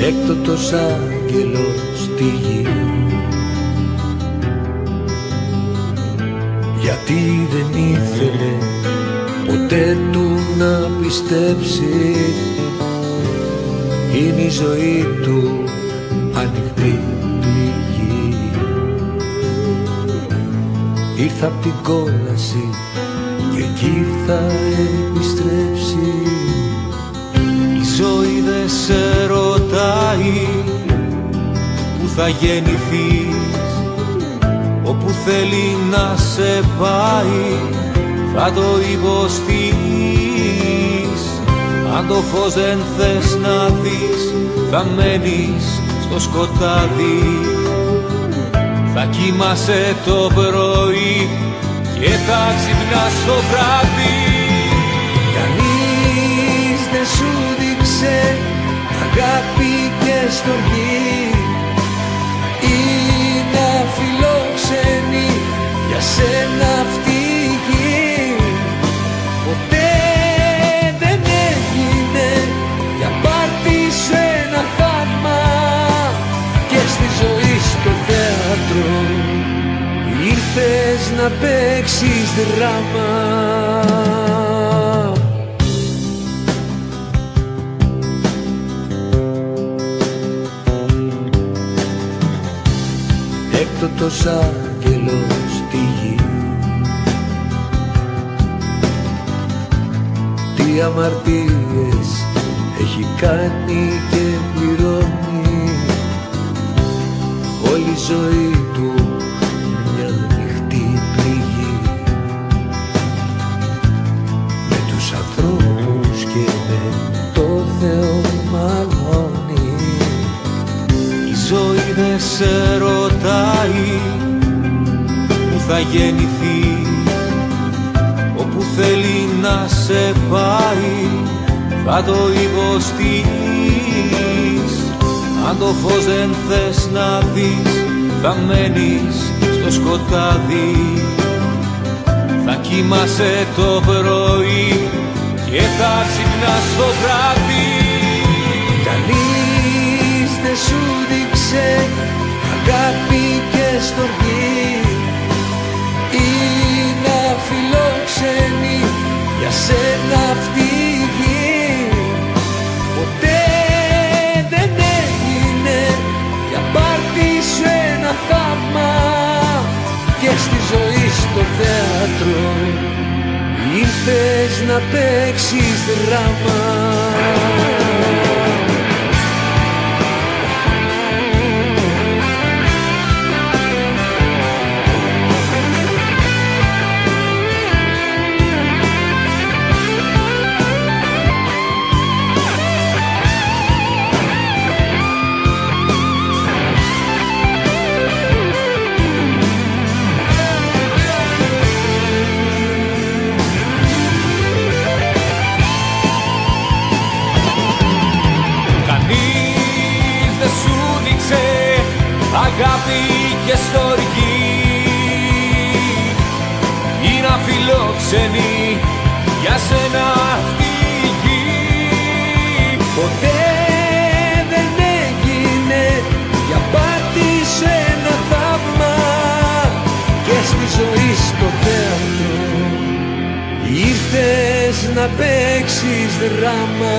έκτοτος άγγελος στη γη. Γιατί δεν ήθελε ποτέ του να πιστέψει, είναι η ζωή του ανοιχτή πληγή. Ήρθα απ' την κόλαση και εκεί θα επιστρέψει. Η ζωή δεν σε ρωτάει που θα γεννηθείς, όπου θέλει να σε πάει θα το υποστείς. Αν το φως δεν θες να δεις, θα μένεις στο σκοτάδι. Θα κοιμάσαι το πρωί και θα ξυπνάς το βράδυ. Κανείς δεν σου δείξε αγάπη και στοργή, είναι αφιλόξενη για σένα αυτή η γη. Ποτέ δεν έγινε για πάρτι σου ένα θαύμα, και στη ζωή στο θέατρο ήρθες να παίξεις δράμα. Έκτοτος άγγελος στη γη. Τι αμαρτίες έχει κάνει και πληρώνει, όλη η ζωή του μια ανοιχτή πληγή. Με τους ανθρώπους και με το Θεό μαλώνει. Η ζωή δεν σε ρωτάει που θα γεννηθείς, όπου θέλει να σε πάει θα το υποστείς. Αν το φως δεν θες να δεις, θα μένεις στο σκοτάδι. Θα κοιμάσαι το πρωί και θα ξυπνάς το βράδυ. Κανείς δεν σου δείξε αγάπη και στοργή, είναι αφιλόξενη για σένα αυτή η γη. Ποτέ δεν έγινε για πάρτι σου ένα θαύμα, και στη ζωή στο θέατρο ήρθες να παίξεις δράμα. Αγάπη και στοργή, είναι αφιλόξενη για σένα αυτή η γη. Ποτέ δεν έγινε για πάρτι σου ένα θαύμα, και στη ζωή στο θέατρο ήρθες να παίξεις δράμα.